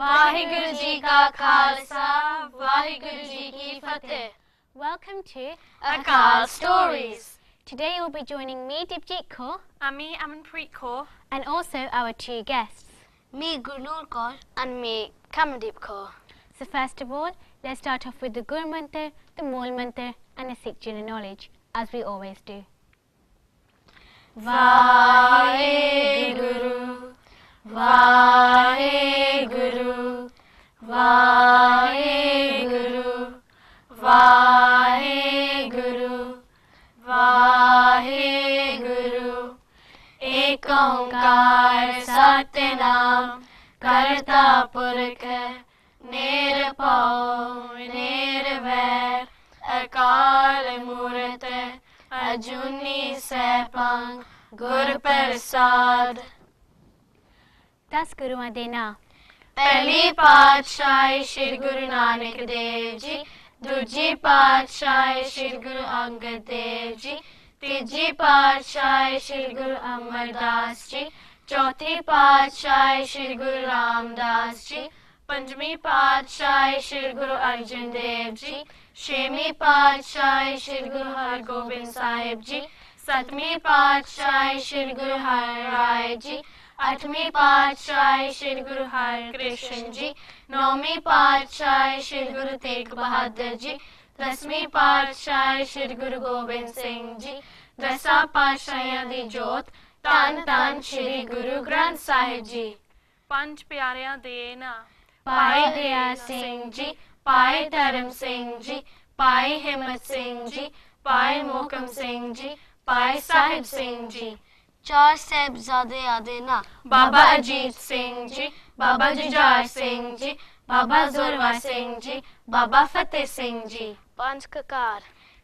वाहिगुरु जी का खालसा, वाहिगुरु जी की फतेह. Welcome to Akaal Stories. Today you'll be joining me, Dipjit Kaur, and me, Amanpreet Kaur, and also our two guests. Me, Gurnoor Kaur, and me, Kamaldeep Kaur. So first of all, let's start off with the Guru Mantra, the Mool Mantra, and the Sikh General Knowledge, as we always do. Vaheguru, Vaheguru, Vaheguru, Vaheguru, Vaheguru. Ek onkar Satnam, Karta Purkh, Nirpau Nirvair, Akaal Murt, Ajuni Sepang, Gur Prasad. That's Guru Adena. पहली पातशाही श्री गुरु नानक देव जी, दूजी पातशाही श्री गुरु अंगद देव जी, तीजी पातशाही श्री गुरु अमरदास जी, चौथी पातशाही श्री गुरु रामदास जी, पंचमी पातशाही श्री गुरु अर्जुन देव जी, छठवीं पातशाही श्री गुरु हरगोबिंद साहिब जी, सातवीं पातशाही श्री गुरु हरराय जी, आठवीं पातशाही श्री गुरु हरकृष्ण जी, नौवीं पातशाही श्री गुरु तेग बहादुर जी, दसवीं पातशाही श्री गुरु गोबिंद सिंह जी, दसां पातशाहियां दी जोत धन धन श्री गुरु ग्रंथ साहिब जी. पंज प्यारियां दे ना भाई दया सिंह जी, भाई धर्म सिंह जी, भाई हिम्मत सिंह जी, भाई मोहकम सिंह जी, भाई साहिब सिंह जी. चार साहिबजादे आदे ना बाबा अजीत सिंह जी, बाबा जुझार सिंह जी, बाबा जोरवा सिंह जी, बाबा Fateh Singh ji. Panch Kakar.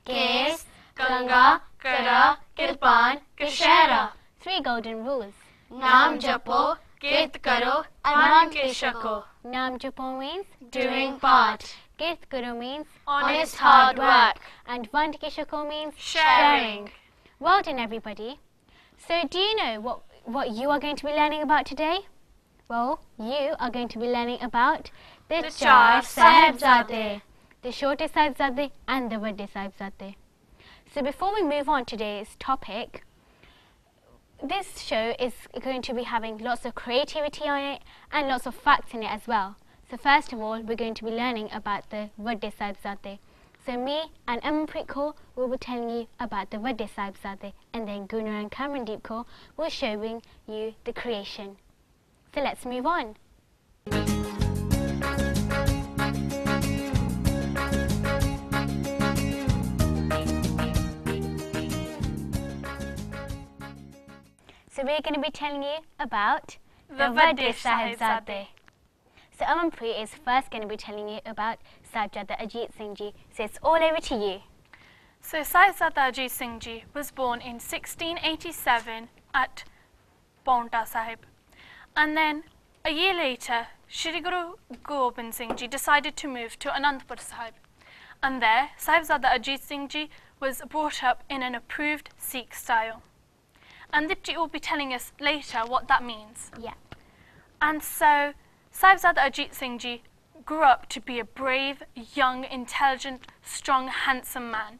Case, कंगा, करा, किरपान, कशहरा. 3 golden rules. नाम जपो, कीर्त करो, अरमान के शको. Nam Japo means Doing part. Kirth Guru means Honest hard work. and Vand Kishako means Sharing. Well done, everybody. So do you know what you are going to be learning about today? Well, you are going to be learning about the Char Sahibzade, the Shorte Sahibzade and the Vadde Sahibzade. So before we move on to today's topic, this show is going to be having lots of creativity on it and lots of facts in it as well. So first of all, we're going to be learning about the Vadde Sahibzade. So me and Amanpreet Kaur will be telling you about the Vadde Sahibzade, and then Gurnoor and Kamaldeep Kaur will showing you the creation. So let's move on. So we're going to be telling you about the Vadde Sahibzade. So Amanpreet is first going to be telling you about Sahibzada Ajit Singh Ji. So it's all over to you. So Sahibzada Ajit Singh Ji was born in 1687 at Paonta Sahib. And then a year later, Shri Guru Gobind Singh Ji decided to move to Anandpur Sahib. And there, Sahibzada Ajit Singh Ji was brought up in an approved Sikh style. And Dipjit will be telling us later what that means. Yeah. And so Sahibzada Ajit Singh Ji grew up to be a brave, young, intelligent, strong, handsome man.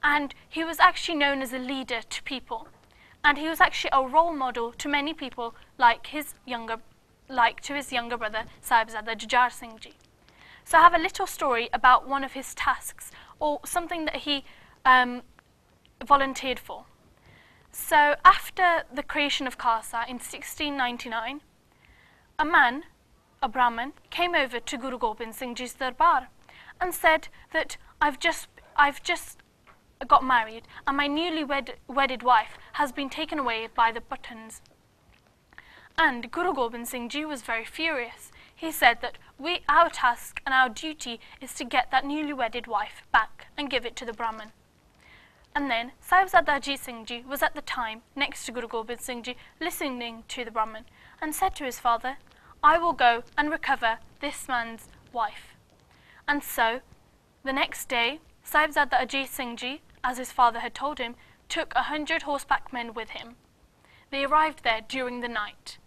And he was actually known as a leader to people. And he was actually a role model to many people like to his younger brother, Sahibzada Jujar Singh Ji. So I have a little story about one of his tasks, or something that he volunteered for. So after the creation of Khalsa in 1699, a man, a Brahmin, came over to Guru Gobind Singh Ji's darbar and said that I've just got married and my newly wedded wife has been taken away by the Pathans. And Guru Gobind Singh Ji was very furious. He said that our task and our duty is to get that newly wedded wife back and give it to the Brahmin. And then Sahibzada Ajit Singh Ji was at the time next to Guru Gobind Singh Ji listening to the Brahmin and said to his father, I will go and recover this man's wife. And so the next day, Sahibzada Ajit Singh Ji, as his father had told him, took 100 horseback men with him. They arrived there during the night.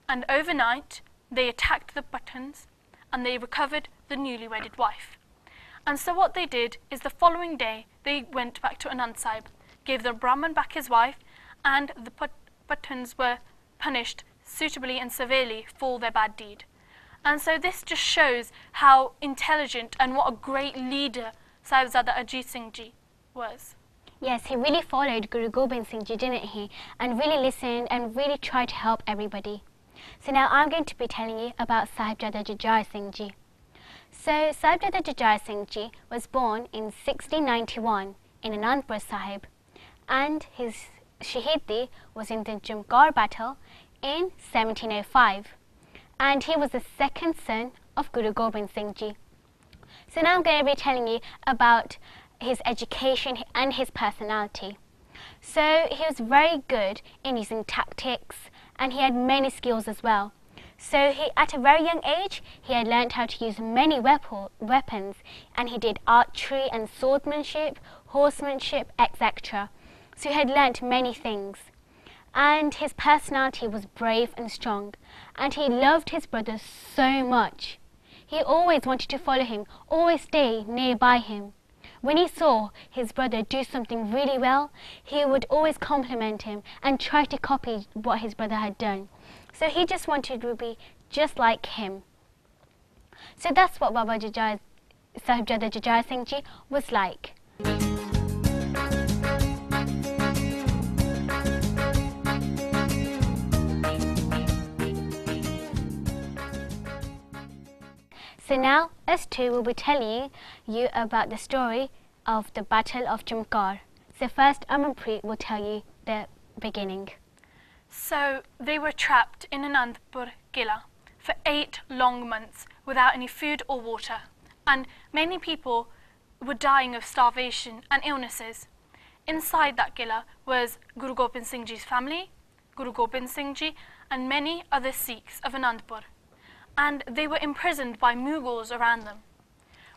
And overnight, they attacked the Pathans and they recovered the newly wedded wife. And so what they did is the following day they went back to Anand Sahib, gave the Brahman back his wife, and the Pathans were punished suitably and severely for their bad deed. And so this just shows how intelligent and what a great leader Sahibzada Ajit Singh Ji was. Yes, he really followed Guru Gobind Singh Ji, didn't he? And really listened and really tried to help everybody. So now I'm going to be telling you about Sahibzada Jujhar Singh Ji. So Sahibzada Jujhar Singh Ji was born in 1691 in Anandpur Sahib, and his Shahidi was in the Jimkar battle in 1705, and he was the second son of Guru Gobind Singh Ji. So now I'm going to be telling you about his education and his personality. So he was very good in using tactics, and he had many skills as well. So at a very young age, he had learned how to use many weapons, and he did archery and swordsmanship, horsemanship, etc. So he had learnt many things. And his personality was brave and strong, and he loved his brother so much. He always wanted to follow him, always stay nearby him. When he saw his brother do something really well, he would always compliment him and try to copy what his brother had done. So he just wanted to be just like him. So that's what Sahibzada Jujhar Singh Ji was like. So now us two will be telling you about the story of the Battle of Jimkar. So first Amanpreet will tell you the beginning. So they were trapped in Anandpur Killa for 8 long months without any food or water, and many people were dying of starvation and illnesses. Inside that Killa was Guru Gobind Singh Ji's family, Guru Gobind Singh Ji, and many other Sikhs of Anandpur, and they were imprisoned by Mughals around them.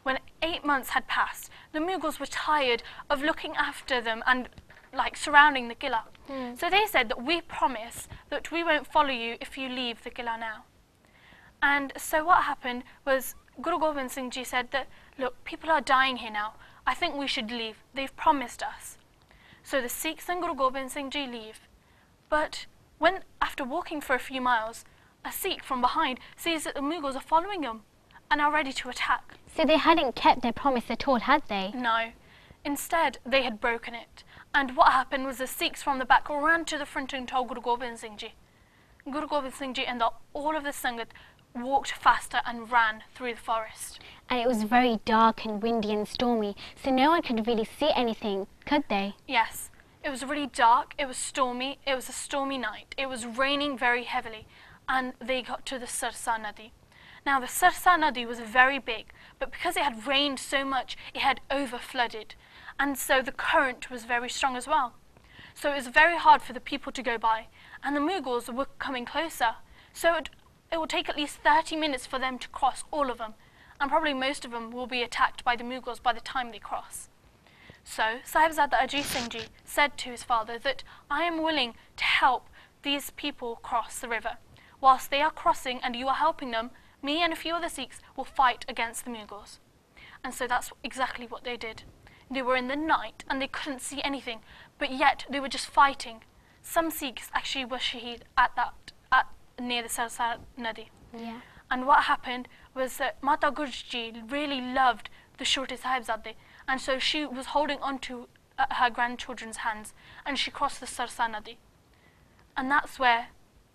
When 8 months had passed, the Mughals were tired of looking after them and surrounding the Killa. So they said that we promise that we won't follow you if you leave the Killa now. And so what happened was Guru Gobind Singh Ji said that, look, people are dying here now. I think we should leave. They've promised us. So the Sikhs and Guru Gobind Singh Ji leave. But when, after walking for a few miles, a Sikh from behind sees that the Mughals are following them and are ready to attack. So they hadn't kept their promise at all, had they? No. Instead, they had broken it. And what happened was the Sikhs from the back ran to the front and told Guru Gobind Singh Ji. Guru Gobind Singh Ji and all of the Sangat walked faster and ran through the forest. And it was very dark and windy and stormy, so no one could really see anything, could they? Yes. It was really dark, it was stormy, it was a stormy night. It was raining very heavily, and they got to the Sarsa Nadi. Now the Sarsa Nadi was very big, but because it had rained so much, it had over-flooded. And so the current was very strong as well. So it was very hard for the people to go by, and the Mughals were coming closer. So it will take at least 30 minutes for them to cross, all of them, and probably most of them will be attacked by the Mughals by the time they cross. So Sahibzada Ajit Singh Ji said to his father that I am willing to help these people cross the river. Whilst they are crossing and you are helping them, me and a few other Sikhs will fight against the Mughals. And so that's exactly what they did. They were in the night and they couldn't see anything, but yet they were just fighting. Some Sikhs actually were shaheed near the Sarsa Nadi. Yeah. And what happened was that Mata Gurji really loved the Shorte Sahibzade, and so she was holding on to her grandchildren's hands, and she crossed the Sarsa Nadi. And that's where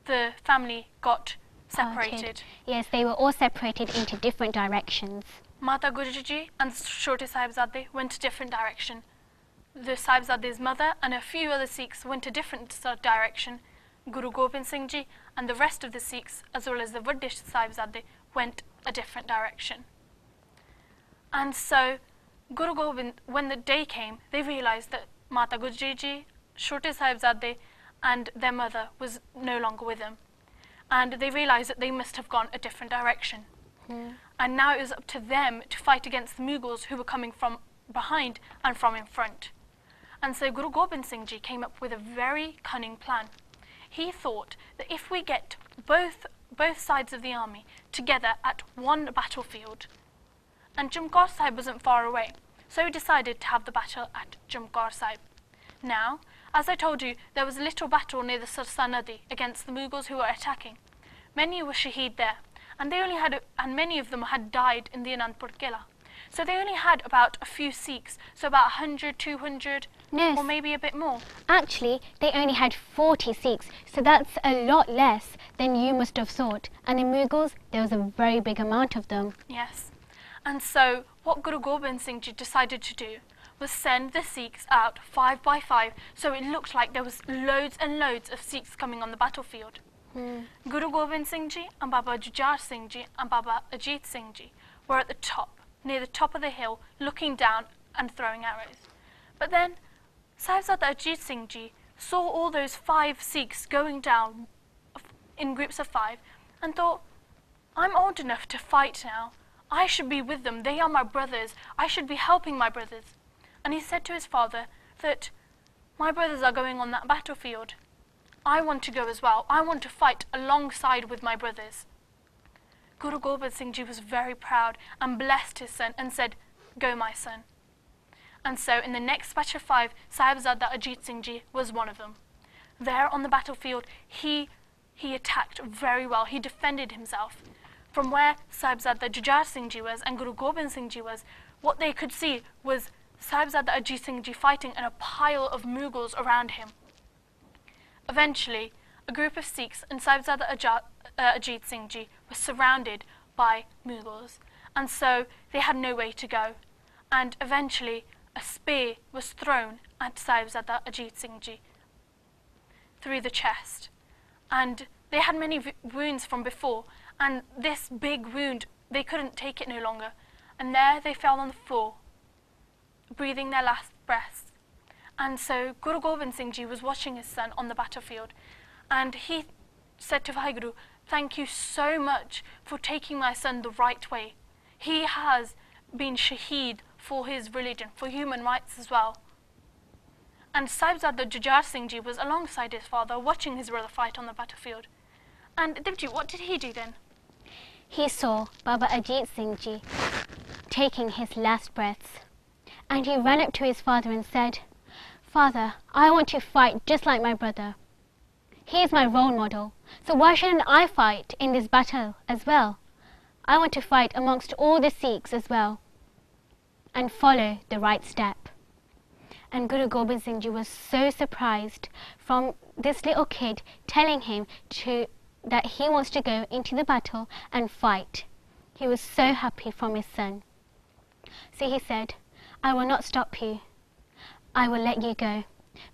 the family got separated. Yes, they were all separated into different directions. Mata Gurji and Shorte Sahibzade went a different direction. The Sahibzade's mother and a few other Sikhs went a different direction. Guru Gobind Singh Ji and the rest of the Sikhs, as well as the Vadde Sahibzade, went a different direction. And so Guru Gobind, when the day came, they realized that Mata Gurji Ji, Shorte Sahibzade and their mother was no longer with them. And they realized that they must have gone a different direction. And now it was up to them to fight against the Mughals who were coming from behind and from in front. And so Guru Gobind Singh Ji came up with a very cunning plan. He thought that if we get both both sides of the army together at one battlefield. And Jimkar Sahib wasn't far away, so he decided to have the battle at Jimkar Sahib. Now, as I told you, there was a little battle near the Sarsa Nadi against the Mughals who were attacking. Many were shaheed there, and many of them had died in the Anandpur Killa. So they only had about a few Sikhs, so about 100, 200, No, or maybe a bit more. actually, they only had 40 Sikhs, so that's a lot less than you must have thought. And the Mughals, there was a very big amount of them. Yes. And so what Guru Gobind Singh Ji decided to do was send the Sikhs out 5 by 5, so it looked like there was loads and loads of Sikhs coming on the battlefield. Guru Gobind Singh Ji and Baba Jujhar Singh Ji and Baba Ajit Singh Ji were at the top, near the top of the hill, looking down and throwing arrows. But then Sahibzada Ajit Singh Ji saw all those 5 Sikhs going down in groups of 5 and thought, I'm old enough to fight now. I should be with them. They are my brothers. I should be helping my brothers. And he said to his father that my brothers are going on that battlefield. I want to go as well. I want to fight alongside with my brothers. Guru Gobind Singh Ji was very proud and blessed his son and said, go my son. And so in the next batch of 5, Sahibzada Ajit Singh Ji was one of them. There on the battlefield, he attacked very well. He defended himself. From where Sahibzada Jujhar Singh Ji was and Guru Gobind Singh Ji was, what they could see was Sahibzada Ajit Singh Ji fighting and a pile of Mughals around him. Eventually, a group of Sikhs and Sahibzada Ajit Singh Ji were surrounded by Mughals, and so they had no way to go. And eventually, a spear was thrown at Sahibzada Ajit Singh Ji through the chest. And they had many wounds from before, and this big wound, they couldn't take it no longer. And there they fell on the floor, breathing their last breaths. And so Guru Gobind Singh Ji was watching his son on the battlefield, and he said to Vaheguru, thank you so much for taking my son the right way. He has been shaheed for his religion, for human rights as well. And Sahibzada Jujhar Singh Ji was alongside his father, watching his brother fight on the battlefield. And Divji, what did he do then? He saw Baba Ajit Singh Ji taking his last breaths, and he ran up to his father and said, Father, I want to fight just like my brother. He is my role model, so why shouldn't I fight in this battle as well? I want to fight amongst all the Sikhs as well and follow the right step. And Guru Gobind Singh Ji was so surprised from this little kid telling him that he wants to go into the battle and fight. He was so happy from his son. So he said, I will not stop you. I will let you go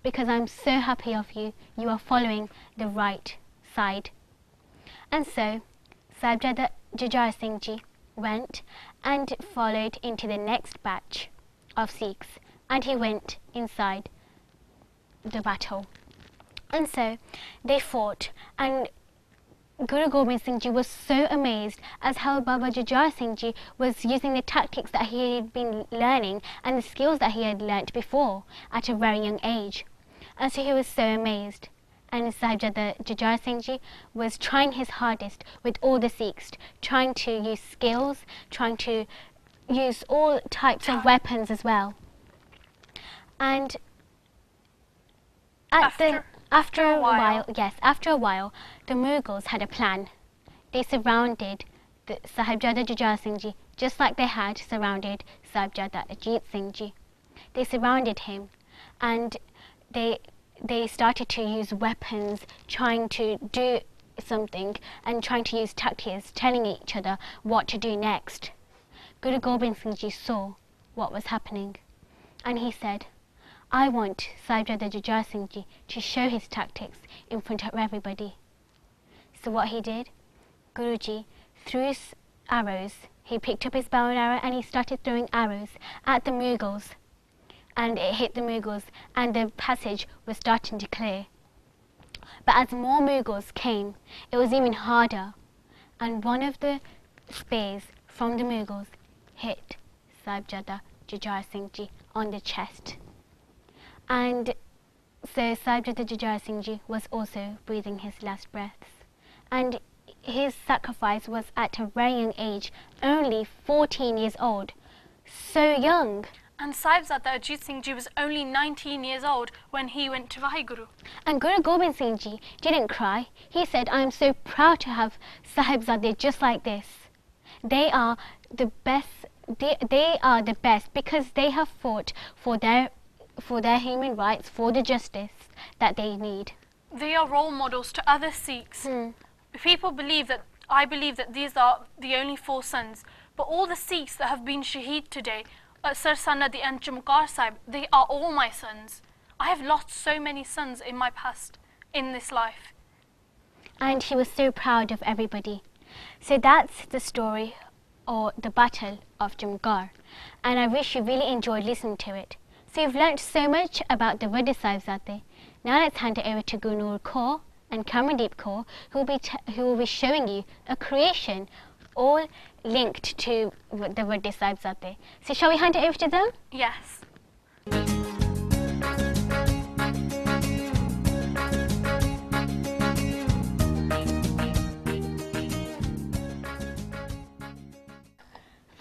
because I'm so happy of you. You are following the right side. And so Sahibzada Jujhar Singh Ji went and followed into the next batch of Sikhs, and he went inside the battle. And so they fought, and Guru Gobind Singh Ji was so amazed as how Baba Jujhar Singh Ji was using the tactics that he had been learning and the skills that he had learnt before at a very young age. And so he was so amazed. And Sahibzada Jujhar Singh Ji was trying his hardest with all the Sikhs, trying to use skills, trying to use all types of weapons as well. And after a while, the Mughals had a plan. They surrounded the Sahibzada Jujhar Singh Ji just like they had surrounded Sahibzada Ajit Singh Ji. They surrounded him, and they started to use weapons, trying to do something and trying to use tactics, telling each other what to do next. Guru Gobind Singh Ji saw what was happening, and he said, I want Sahibzada Jujhar Singh Ji to show his tactics in front of everybody. So what he did, Guruji threw his arrows. He picked up his bow and arrow and he started throwing arrows at the Mughals. And it hit the Mughals, and the passage was starting to clear. But as more Mughals came, it was even harder, and one of the spears from the Mughals hit Sahibzada Jujhar Singh Ji on the chest. And so Sahibzada Jujhar Singh Ji was also breathing his last breaths, and his sacrifice was at a very young age, only 14 years old. So young. And Sahibzada Ajit Singh Ji was only 19 years old when he went to Vaheguru. And Guru Gobind Singh Ji didn't cry. He said, I am so proud to have Sahibzade just like this. They are the best. They are the best because they have fought for their human rights, for the justice that they need. They are role models to other Sikhs. People believe that, I believe that these are the only 4 sons, but all the Sikhs that have been shaheed today, Sir Sanadi and Jimkar Sahib, they are all my sons. I have lost so many sons in my past, in this life. And he was so proud of everybody. So that's the story, or the Battle of Jimkar. And I wish you really enjoyed listening to it. So you've learnt so much about the Vadde Sahibzade. Now let's hand it over to Gunur Kaur and Karandeep Kaur, who will be showing you a creation all linked to the Vadde Sahibzade. So shall we hand it over to them? Yes.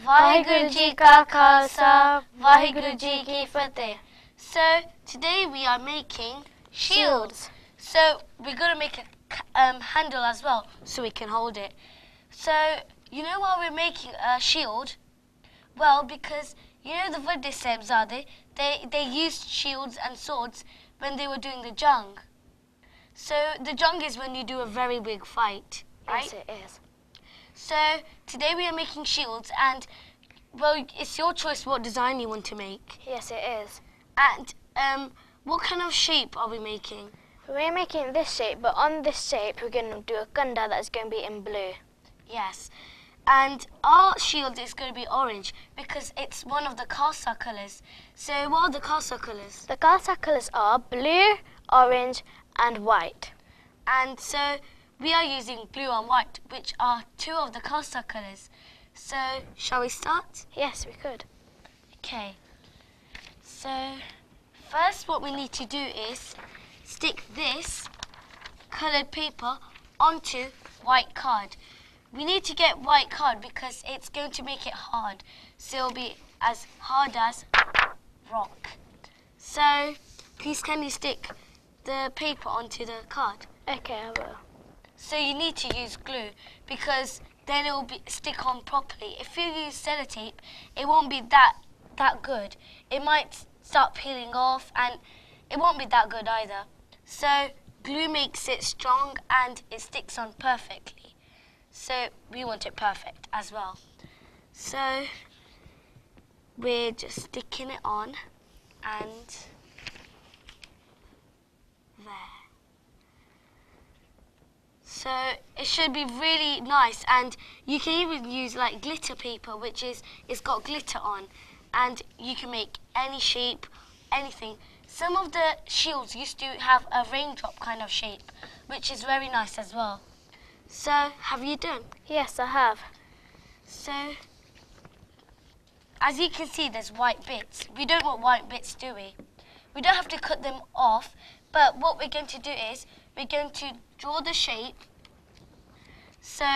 Vaheguru Ji Ka Khalsa, Vaheguru Ji Ki Fateh. So today we are making shields. So we're going to make a handle as well so we can hold it. So you know why we're making a shield? Well, because you know the Vadde Sahibzade, they used shields and swords when they were doing the jung. So the jung is when you do a very big fight, right? Yes, it is. So today we are making shields, and well, it's your choice what design you want to make. Yes, it is. And what kind of shape are we making? We're making this shape, but on this shape we're going to do a gunda that's going to be in blue. Yes. And our shield is going to be orange because it's one of the Khalsa colours. So what are the Khalsa colours? The Khalsa colours are blue, orange and white. And so we are using blue and white, which are 2 of the Khalsa colours. So shall we start? Yes, we could. Okay. So first what we need to do is stick this coloured paper onto white card. We need to get white card because it's going to make it hard. So it'll be as hard as rock. So please can you stick the paper onto the card? Okay, I will. So you need to use glue because then it will stick on properly. If you use sellotape, it won't be that good. It might start peeling off and it won't be that good either. So glue makes it strong and it sticks on perfectly. So we want it perfect as well. So we're just sticking it on and there. So it should be really nice, and you can even use like glitter paper, which it's got glitter on, and you can make any shape, anything. Some of the shields used to have a raindrop kind of shape, which is very nice as well. So have you done? Yes, I have. So as you can see, there's white bits. We don't want white bits, do we? We don't have to cut them off, but what we're going to do is we're going to draw the shape. So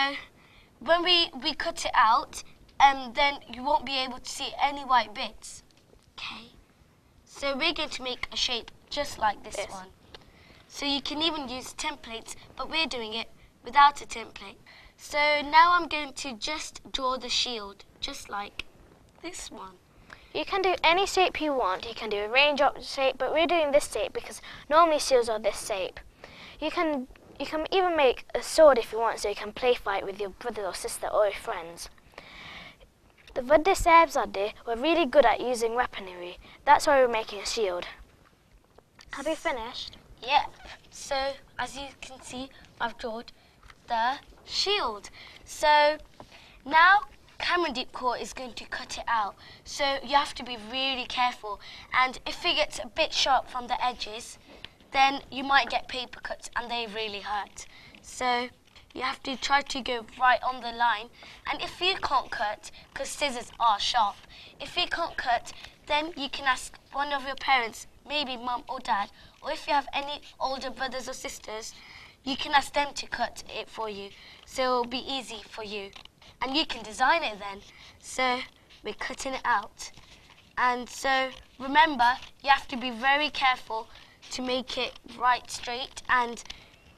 when we cut it out, then you won't be able to see any white bits. Okay. So we're going to make a shape just like this one. So you can even use templates, but we're doing it without a template. So now I'm going to just draw the shield, just like this one. You can do any shape you want. You can do a raindrop shape, but we're doing this shape because normally shields are this shape. You can even make a sword if you want, so you can play fight with your brother or sister or your friends. The Vadde Sahibzade were really good at using weaponry. That's why we're making a shield. Have you finished? Yep. So as you can see, I've drawn the shield. So now Karandeep Kaur is going to cut it out. So you have to be really careful. And if it gets a bit sharp from the edges, then you might get paper cuts and they really hurt. So you have to try to go right on the line. And if you can't cut, because scissors are sharp, if you can't cut, then you can ask one of your parents, maybe mum or dad, or if you have any older brothers or sisters, you can ask them to cut it for you. So it'll be easy for you. And you can design it then. So we're cutting it out. And so remember, you have to be very careful to make it right straight, and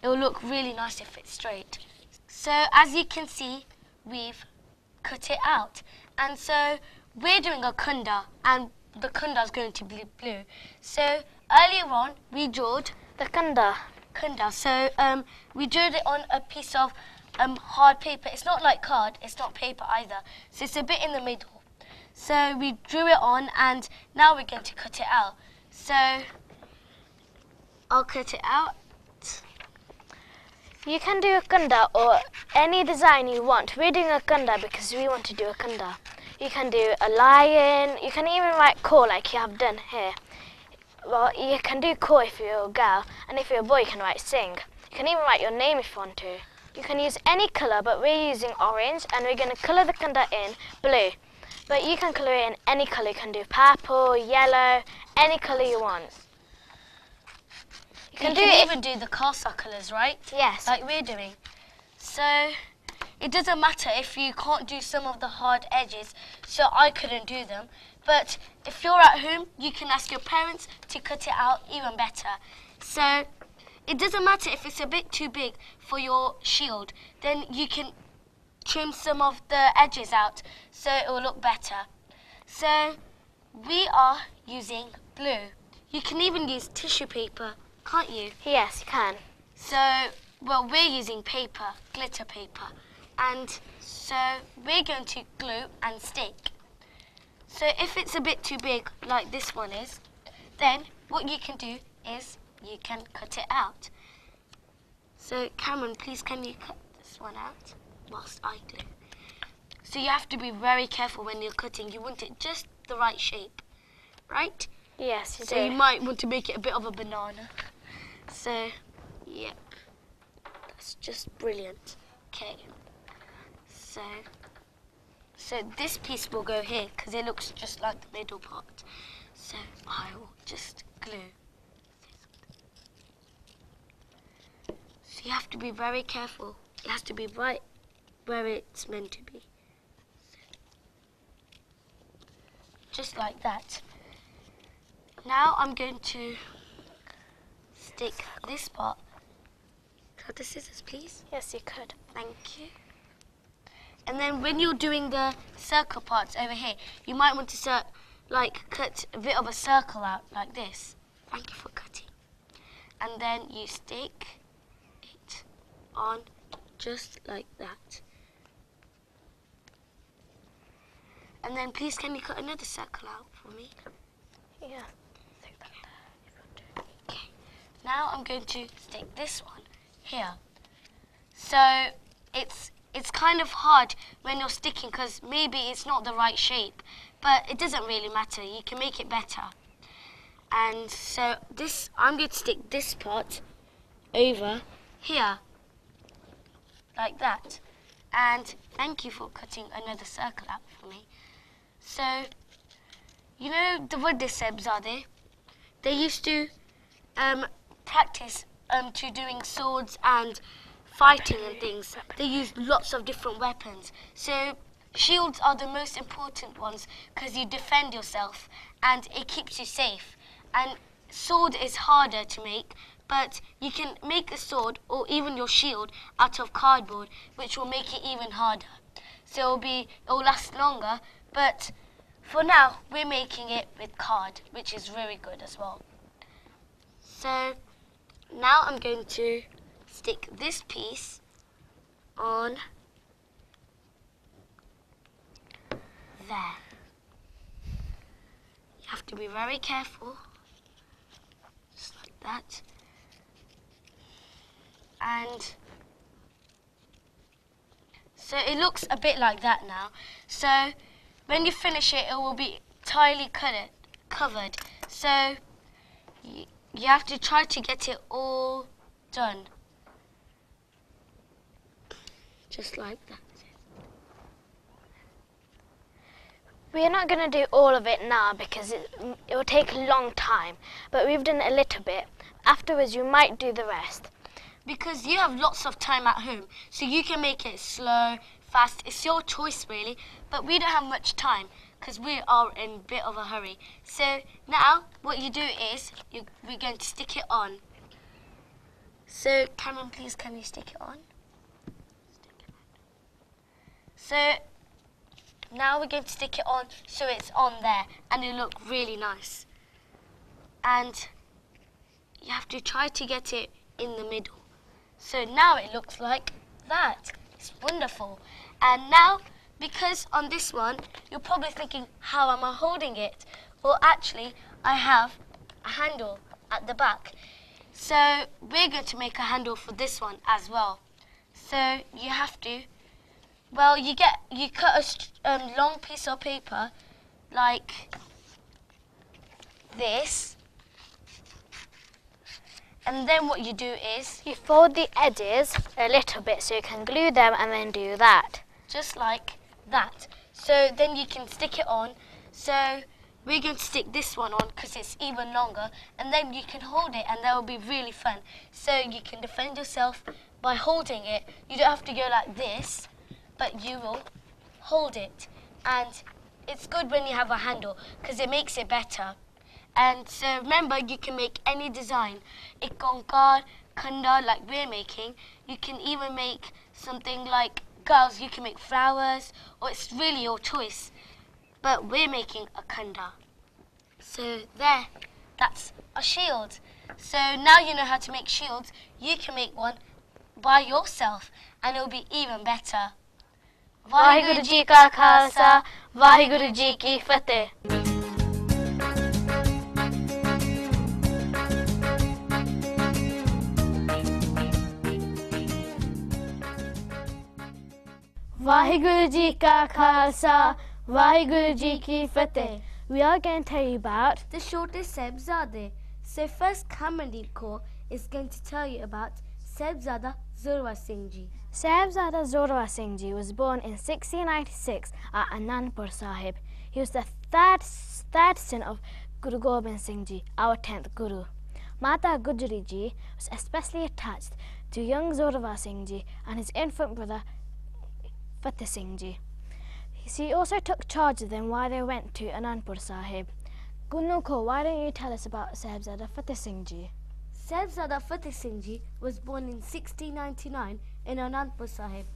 it'll look really nice if it's straight. So as you can see, we've cut it out. And so we're doing a kunda, and the kunda is going to be blue. So earlier on, we drew The kunda. So we drew it on a piece of hard paper. It's not like card, it's not paper either. So it's a bit in the middle. So we drew it on, and now we're going to cut it out. So I'll cut it out. You can do a kunda or any design you want. We're doing a kunda because we want to do a kunda. You can do a lion. You can even write ko like you have done here. Well, you can do ko if you're a girl, and if you're a boy, you can write sing. You can even write your name if you want to. You can use any colour, but we're using orange, and we're going to colour the kunda in blue. But you can colour it in any colour. You can do purple, yellow, any colour you want. You can even do the Khalsa colours, right? Yes. Like we're doing. So it doesn't matter if you can't do some of the hard edges, so I couldn't do them. But if you're at home, you can ask your parents to cut it out even better. So it doesn't matter if it's a bit too big for your shield, then you can trim some of the edges out so it will look better. So we are using blue. You can even use tissue paper, can't you? Yes, you can. So, well, we're using paper, glitter paper. And so we're going to glue and stick. So if it's a bit too big, like this one is, then what you can do is you can cut it out. So Cameron, please can you cut this one out whilst I glue? So you have to be very careful when you're cutting. You want it just the right shape, right? Yes, you do. So you might want to make it a bit of a banana. So, yep, that's just brilliant. Okay, so this piece will go here because it looks just like the middle part. So I will just glue. So you have to be very careful. It has to be right where it's meant to be. Just like that. Now I'm going to stick this part. Cut the scissors, please. Yes, you could. Thank you. And then when you're doing the circle parts over here, you might want to cut a bit of a circle out like this. Thank you for cutting. And then you stick it on just like that. And then please can you cut another circle out for me? Yeah. Okay. Now I'm going to stick this one here. So it's kind of hard when you're sticking because maybe it's not the right shape, but it doesn't really matter. You can make it better. And so I'm going to stick this part over here, like that. And thank you for cutting another circle out for me. So, you know the Vadde Sahibzade? They used to practice to doing swords and fighting and things. They used lots of different weapons. So shields are the most important ones because you defend yourself and it keeps you safe. And sword is harder to make, but you can make a sword or even your shield out of cardboard, which will make it even harder. So it'll last longer, but for now we're making it with card, which is very good as well. So now I'm going to stick this piece on there. You have to be very careful, just like that. And so it looks a bit like that now. So when you finish it, it will be entirely covered. So you have to try to get it all done. Just like that. We're not going to do all of it now because it will take a long time, but we've done a little bit. Afterwards, you might do the rest. because you have lots of time at home, so you can make it slow, fast. It's your choice really, but we don't have much time because we are in a bit of a hurry. So now what you do is we're going to stick it on. So Cameron, please, can you stick it on? So now we're going to stick it on so it's on there and it'll look really nice. And you have to try to get it in the middle. So now it looks like that. It's wonderful. And now, because on this one, you're probably thinking, how am I holding it? Well, actually, I have a handle at the back. So we're going to make a handle for this one as well. So you have to, well, you cut a long piece of paper like this. And then what you do is You fold the edges a little bit so you can glue them and then do that. just like that. So then you can stick it on. So we're going to stick this one on because it's even longer, and then you can hold it and that will be really fun. So you can defend yourself by holding it. You don't have to go like this, but you will hold it. And it's good when you have a handle because it makes it better. And so remember, you can make any design. Ikankar, kanda, like we're making. You can even make something like girls, you can make flowers, or it's really your choice. But we're making a kanda. So there, that's a shield. So now you know how to make shields. You can make one by yourself and it'll be even better. Vaheguru Ji Ka Khalsa, Vaheguru Ji Ki Fateh. Vaheguru Ji Ka Khalsa, Vaheguru Ji Ki Fateh. We are going to tell you about The shortest Sahibzade. So first Cameron Kaur is going to tell you about Sahibzada Zorwa Singh Ji. Sahibzada Zorwa Singh Ji was born in 1696 at Anandpur Sahib. He was the third son of Guru Gobind Singh Ji, our 10th Guru. Mata Gujari Ji was especially attached to young Zorwa Singh Ji and his infant brother Fateh Singh Ji. She also took charge of them while they went to Anandpur Sahib. Gunu Kaur, why don't you tell us about Sahibzada Fateh Singh Ji? Sahibzada Fateh Singh Ji was born in 1699 in Anandpur Sahib.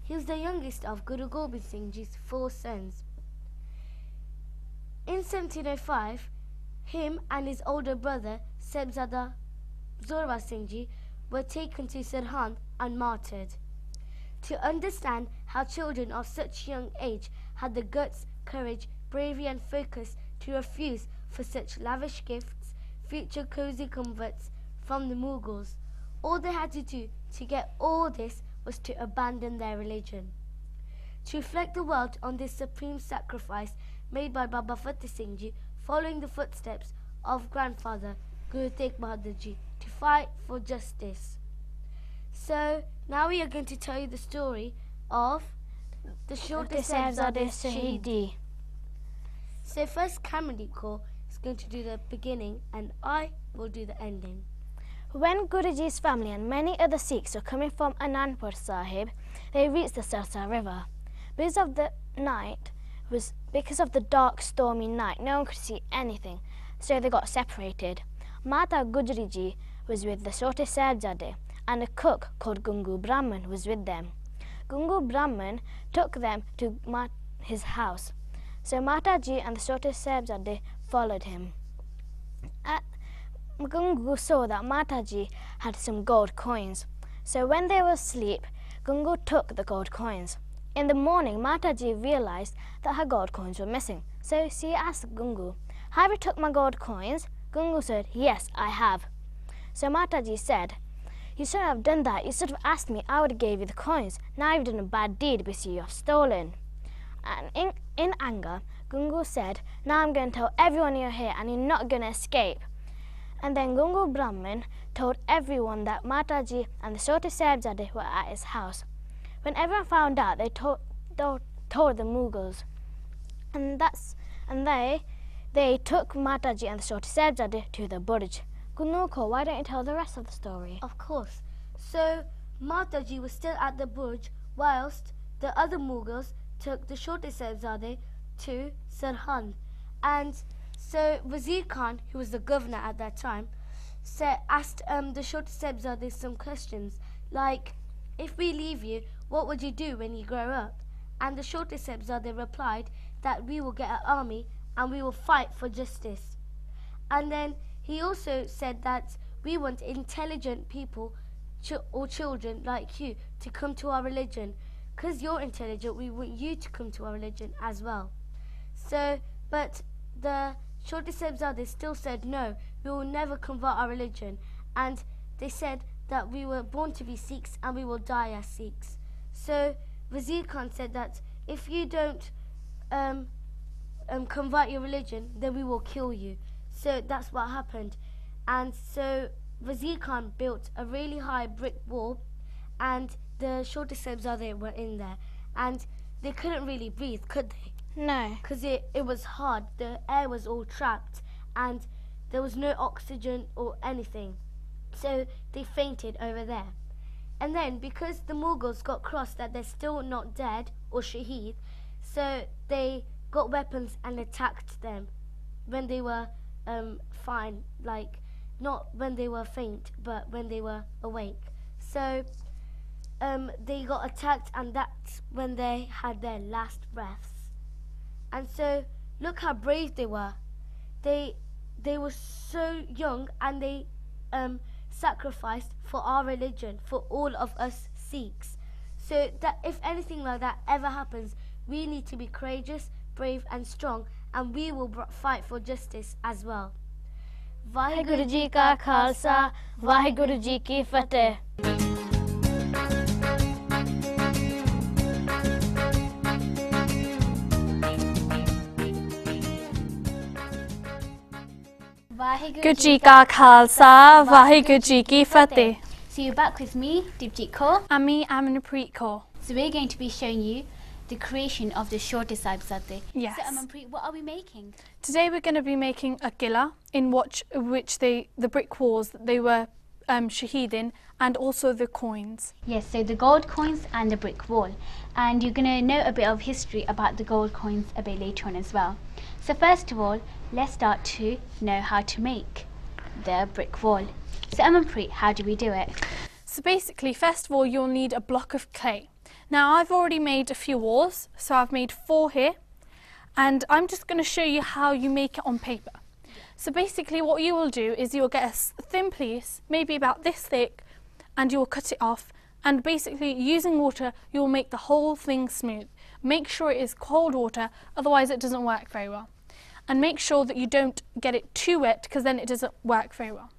He was the youngest of Guru Gobind Singh Ji's 4 sons. In 1705, him and his older brother Sahibzada Zorwa Singh Ji were taken to Sirhind and martyred. To understand how children of such young age had the guts, courage, bravery and focus to refuse for such lavish gifts, future cozy comforts from the Mughals, all they had to do to get all this was to abandon their religion. To reflect the world on this supreme sacrifice made by Baba Fateh Singh Ji, following the footsteps of grandfather Guru Tegh Bahadur Ji to fight for justice. So now we are going to tell you the story of the shortest Sahibzade Shahidi. So first Cameron Kaur is going to do the beginning and I will do the ending. When Guruji's family and many other Sikhs were coming from Anandpur Sahib, they reached the Sarsa River. Because of the dark, stormy night, no one could see anything, so they got separated. Mata Gujari Ji was with the shortest Sahibzade, and a cook called Gungu Brahman was with them. Gungu Brahman took them to his house, so Mataji and the shortest Sahibzade followed him. Gungu saw that Mataji had some gold coins, so when they were asleep, Gungu took the gold coins. In the morning, Mataji realized that her gold coins were missing, so she asked Gungu, "Have you took my gold coins?" Gungu said, "Yes, I have." So Mataji said, "You shouldn't have done that. You should have asked me. I would have gave you the coins. Now you've done a bad deed because you have stolen." And in anger, Gungu said, "Now I'm going to tell everyone you're here and you're not going to escape." And then Gungu Brahman told everyone that Mataji and the shortest Sahibzade were at his house. When everyone found out, they told the Mughals. And they took Mataji and the shortest Sahibzade to the Burj. Gunu Kaur, why don't you tell the rest of the story? Of course. So Mataji was still at the Burj whilst the other Mughals took the Chote Sahibzade to Sirhind. And so Wazir Khan, who was the governor at that time, asked the Chote Sahibzade some questions like, if we leave you, what would you do when you grow up? And the Chote Sahibzade replied that we will get an army and we will fight for justice. And then he also said that we want intelligent people or children like you to come to our religion. Because you're intelligent, we want you to come to our religion as well. So, but the Chote Sahibzade still said, no, we will never convert our religion. And they said that we were born to be Sikhs and we will die as Sikhs. So Wazir Khan said that if you don't convert your religion, then we will kill you. So that's what happened. And so Wazir Khan built a really high brick wall, and the Chote Sahibzade were in there, and they couldn't really breathe, could they? No. Because it was hard. The air was all trapped and there was no oxygen or anything. So they fainted over there. And then because the Mughals got cross that they're still not dead or shaheed, so they got weapons and attacked them when they were fine, like not when they were faint, but when they were awake. So they got attacked, and that's when they had their last breaths. And so look how brave they were. They were so young, and they sacrificed for our religion, for all of us Sikhs. So that if anything like that ever happens, we need to be courageous, brave and strong, and we will fight for justice as well. Vaheguru Ji Ka Khalsa, Vaheguru Ji Ki Fateh. Vaheguru Ji Ka Khalsa, Vaheguru Ji Ki Fateh. So you're back with me, Dipjit Kaur. And me, Amanpreet Kaur. So we're going to be showing you the creation of the Chote Sahibzade. Yes. So Amanpreet, what are we making? Today we're going to be making a qilla in which the brick walls that they were shaheed in, and also the coins. Yes, so the gold coins and the brick wall. And you're going to know a bit of history about the gold coins a bit later on as well. So first of all, let's start to know how to make the brick wall. So Amanpreet, how do we do it? So basically, first of all, you'll need a block of clay. Now I've already made a few walls, so I've made 4 here, and I'm just going to show you how you make it on paper. So basically what you will do is you'll get a thin piece, maybe about this thick, and you'll cut it off, and basically using water you'll make the whole thing smooth. Make sure it is cold water, otherwise it doesn't work very well. And make sure that you don't get it too wet, because then it doesn't work very well.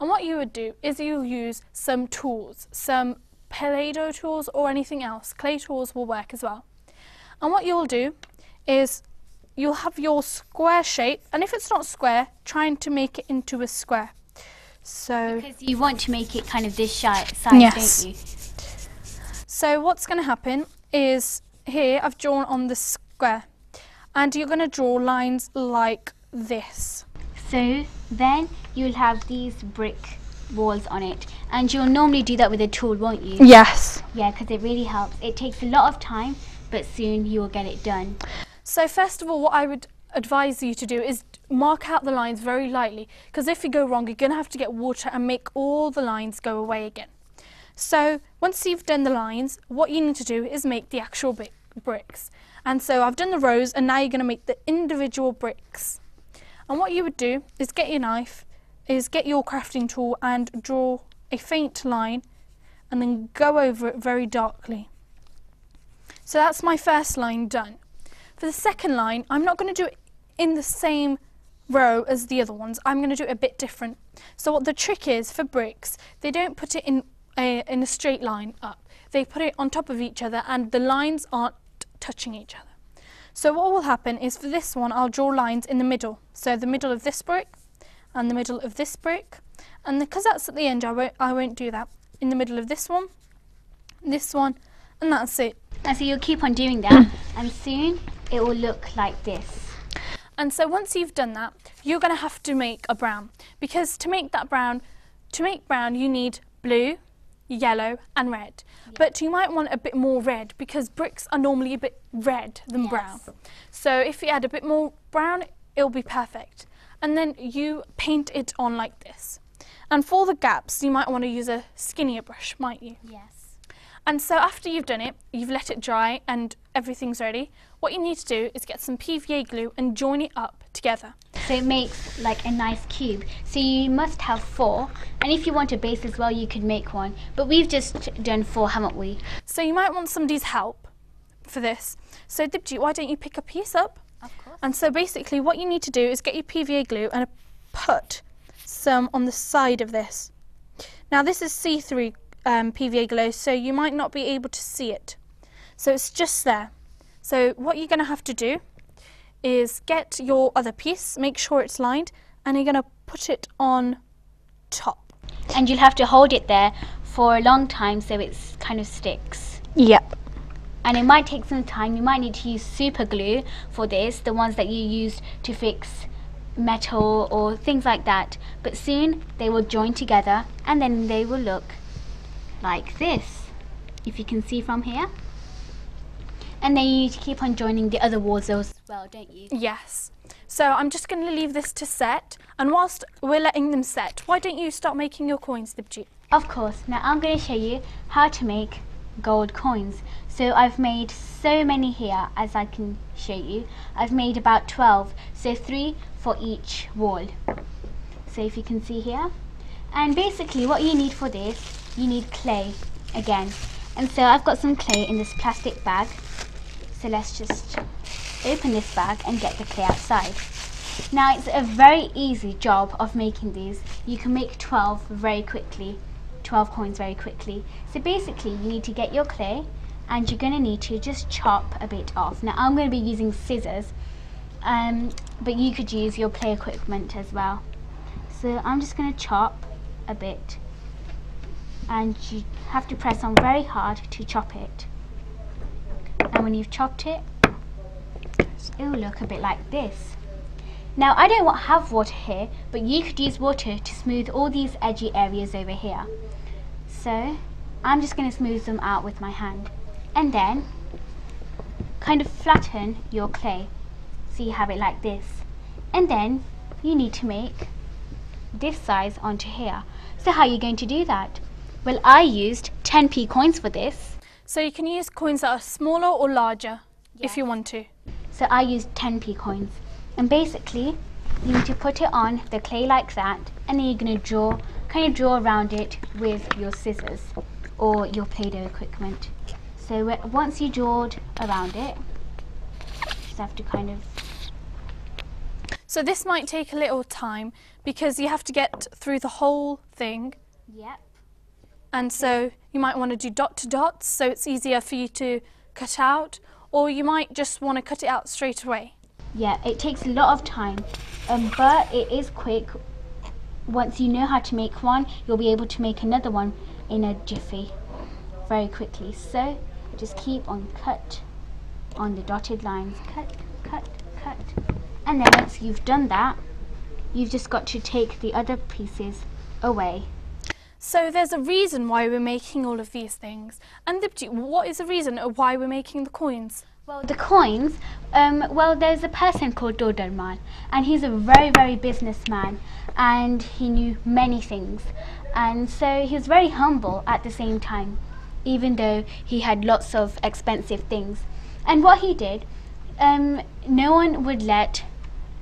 And what you would do is you'll use some tools, some Play-Doh tools or anything else. Clay tools will work as well. And what you'll do is you'll have your square shape, and if it's not square, trying to make it into a square. So Because you want to make it kind of this size, yes. don't you? So what's going to happen is here I've drawn on the square, and you're going to draw lines like this. So then you'll have these brick walls on it, and you'll normally do that with a tool, won't you? Yes. Yeah, because it really helps. It takes a lot of time, but soon you will get it done. So first of all, what I would advise you to do is mark out the lines very lightly, because if you go wrong, you're going to have to get water and make all the lines go away again. So once you've done the lines, what you need to do is make the actual bricks. And so I've done the rows, and now you're going to make the individual bricks. And what you would do is get your knife, is get your crafting tool and draw a faint line, and then go over it very darkly. So that's my first line done. For the second line, I'm not going to do it in the same row as the other ones. I'm going to do it a bit different. So what the trick is for bricks, they don't put it in a straight line up. They put it on top of each other, and the lines aren't touching each other. So what will happen is for this one, I'll draw lines in the middle. So the middle of this brick and the middle of this brick. And because that's at the end, I won't do that. In the middle of this one, and that's it. And so you'll keep on doing that, and soon it will look like this. And so once you've done that, you're going to have to make a brown. Because to make brown, you need blue, yellow and red. But you might want a bit more red because bricks are normally a bit red than brown. So if you add a bit more brown, it'll be perfect. And then you paint it on like this. And for the gaps, you might want to use a skinnier brush, might you? Yes. And so after you've done it, you've let it dry and everything's ready, what you need to do is get some PVA glue and join it up together. So it makes like a nice cube. So you must have 4, and if you want a base as well, you could make one. But we've just done 4, haven't we? So you might want somebody's help for this. So Dibjit, why don't you pick a piece up? Of course. And so basically what you need to do is get your PVA glue and put some on the side of this. Now this is see-through PVA glue, so you might not be able to see it. So it's just there. So what you're going to have to do is get your other piece, make sure it's lined, and you're going to put it on top. And you'll have to hold it there for a long time so it's kind of sticks. Yep. And it might take some time. You might need to use super glue for this, the ones that you used to fix metal or things like that. But soon they will join together and then they will look like this, if you can see from here. And then you need to keep on joining the other walls as well, don't you? Yes. So I'm just going to leave this to set, and whilst we're letting them set, why don't you start making your coins, Dibjit? Of course. Now I'm going to show you how to make gold coins. So I've made so many here, as I can show you. I've made about 12, so 3 for each wall. So if you can see here. And basically what you need for this, you need clay again. And so I've got some clay in this plastic bag. So let's just open this bag and get the clay outside. Now it's a very easy job of making these. You can make 12 very quickly, 12 coins very quickly. So basically you need to get your clay and you're going to need to just chop a bit off. Now I'm going to be using scissors, but you could use your play equipment as well. So I'm just going to chop a bit, and you have to press on very hard to chop it. And when you've chopped it, it will look a bit like this. Now I don't have water here, but you could use water to smooth all these edgy areas over here. So I'm just going to smooth them out with my hand. And then kind of flatten your clay so you have it like this. And then you need to make this size onto here. So how are you going to do that? Well, I used 10p coins for this. So you can use coins that are smaller or larger if you want to. So I used 10p coins. And basically you need to put it on the clay like that, and then you're going to kind of draw around it with your scissors or your Play-Doh equipment. So once you drawed around it, you just have to kind of... So this might take a little time because you have to get through the whole thing. Yep. And so you might want to do dot to dots so it's easier for you to cut out, or you might just want to cut it out straight away. Yeah, it takes a lot of time, but it is quick. Once you know how to make one, you'll be able to make another one in a jiffy very quickly. So just keep on cut on the dotted lines, cut, cut, cut. And then once you've done that, you've just got to take the other pieces away. So there's a reason why we're making all of these things. And Dibjit, what is the reason of why we're making the coins? Well, the coins, well, there's a person called Doderman, and he's a very, very businessman, and he knew many things. And so he was very humble at the same time, even though he had lots of expensive things. And what he did, no one would let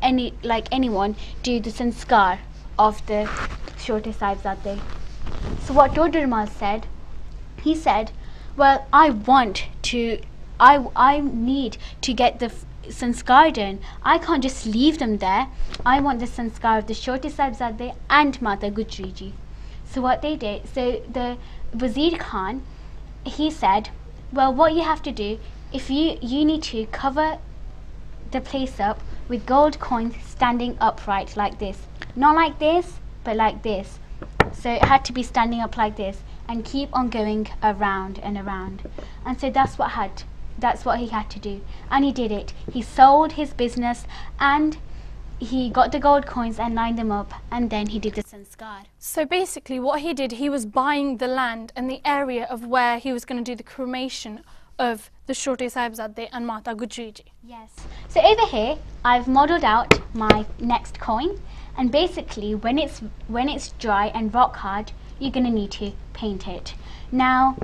anyone do the sanskar of the Vadde Sahibzade. So what Doderman said, he said, well, I need to get the sanskar done. I can't just leave them there. I want the sanskar of the Vadde Sahibzade and Mata Gujri ji. So what they did, so the Wazir Khan, he said, well, what you have to do, if you need to cover the place up with gold coins standing upright like this. Not like this, but like this. So it had to be standing up like this and keep on going around and around. And so that's what he had to do. And he did it. He sold his business and he got the gold coins and lined them up, and then he did the sanskar. So basically what he did, he was buying the land and the area of where he was going to do the cremation of the Chote Sahibzade and Mata Gujri ji. Yes. So over here, I've modelled out my next coin, and basically when it's dry and rock hard, you're going to need to paint it. Now,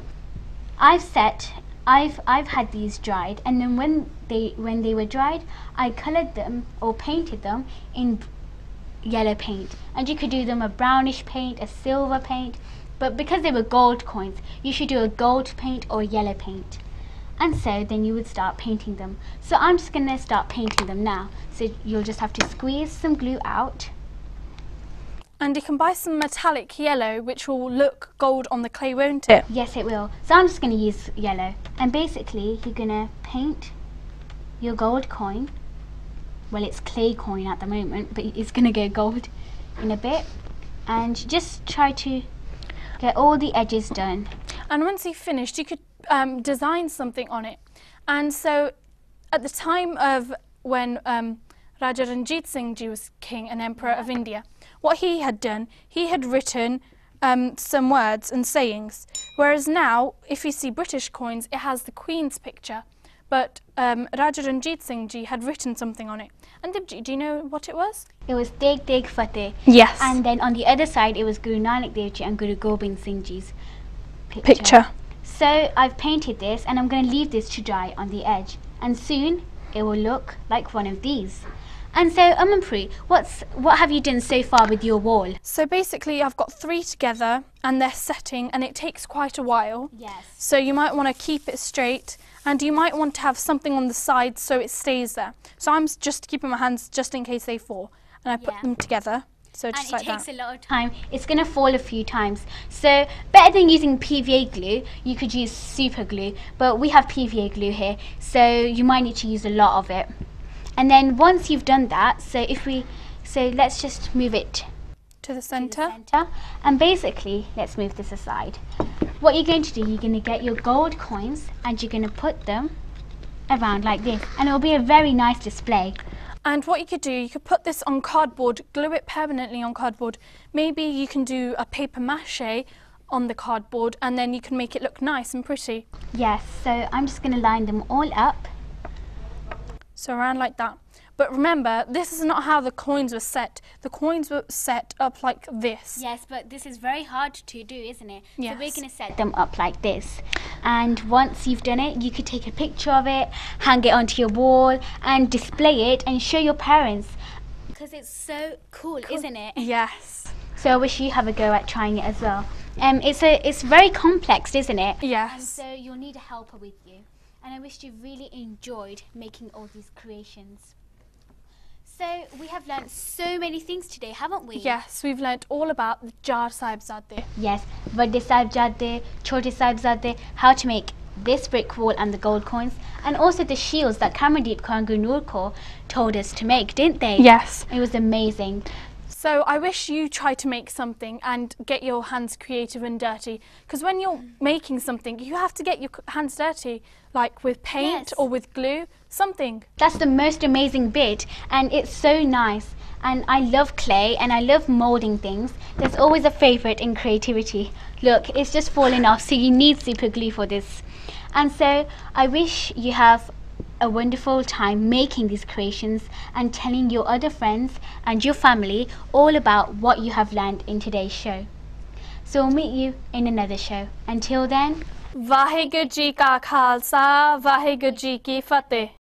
I've had these dried, and then when they were dried, I coloured them or painted them in yellow paint. And you could do them a brownish paint, a silver paint, but because they were gold coins, you should do a gold paint or yellow paint. And so then you would start painting them. So I'm just going to start painting them now. So you'll just have to squeeze some glue out. And you can buy some metallic yellow, which will look gold on the clay, won't it? Yes, it will. So I'm just going to use yellow. And basically, you're going to paint your gold coin. Well, it's clay coin at the moment, but it's going to go gold in a bit. And just try to get all the edges done. And once you've finished, you could design something on it. And so at the time of when Raja Ranjit Singh Ji was king and emperor of India, what he had done, he had written some words and sayings, whereas now if you see British coins, it has the Queen's picture, but Raja Ranjit Singh Ji had written something on it. And Dibji, do you know what it was? It was Teg Teg Fateh. Yes. And then on the other side, it was Guru Nanak Dev Ji and Guru Gobind Singh Ji's Picture. So I've painted this, and I'm going to leave this to dry on the edge, and soon it will look like one of these. And so, Amanpreet, what have you done so far with your wall? So basically I've got 3 together and they're setting, and it takes quite a while. Yes. So you might want to keep it straight, and you might want to have something on the side so it stays there. So I'm just keeping my hands just in case they fall, and I put them together. So just And like it takes that. a lot of time. It's going to fall a few times. So better than using PVA glue, you could use super glue. But we have PVA glue here, so you might need to use a lot of it. And then once you've done that, so let's just move it To the centre. And basically, let's move this aside. What you're going to do, you're going to get your gold coins and you're going to put them around like this. And it'll be a very nice display. And what you could do, you could put this on cardboard, glue it permanently on cardboard. Maybe you can do a paper mache on the cardboard, and then you can make it look nice and pretty. Yes, so I'm just going to line them all up. So around like that. But remember, this is not how the coins were set. The coins were set up like this. Yes, but this is very hard to do, isn't it? Yes. So we're going to set them up like this. And once you've done it, you could take a picture of it, hang it onto your wall, and display it and show your parents. Because it's so cool, isn't it? Yes. So I wish you have a go at trying it as well. It's very complex, isn't it? Yes. And so you'll need a helper with you. And I wish you really enjoyed making all these creations. So we have learnt so many things today, haven't we? Yes, we've learnt all about the Jar Sahibzade. Yes, Vadde Sahibzade, Chote Sahibzade, how to make this brick wall and the gold coins, and also the shields that Kamardeep Kaur and Guru Noor Kaur told us to make, didn't they? Yes. It was amazing. So I wish you try to make something and get your hands creative and dirty, because when you're making something, you have to get your hands dirty, like with paint Yes. or with glue, something. That's the most amazing bit, and it's so nice. And I love clay and I love moulding things. There's always a favourite in creativity. Look, it's just falling off, so you need super glue for this. And so I wish you have a wonderful time making these creations and telling your other friends and your family all about what you have learned in today's show. So we'll meet you in another show. Until then, Vaheguru Ji Ka Khalsa, Vaheguru Ji Ki Fateh.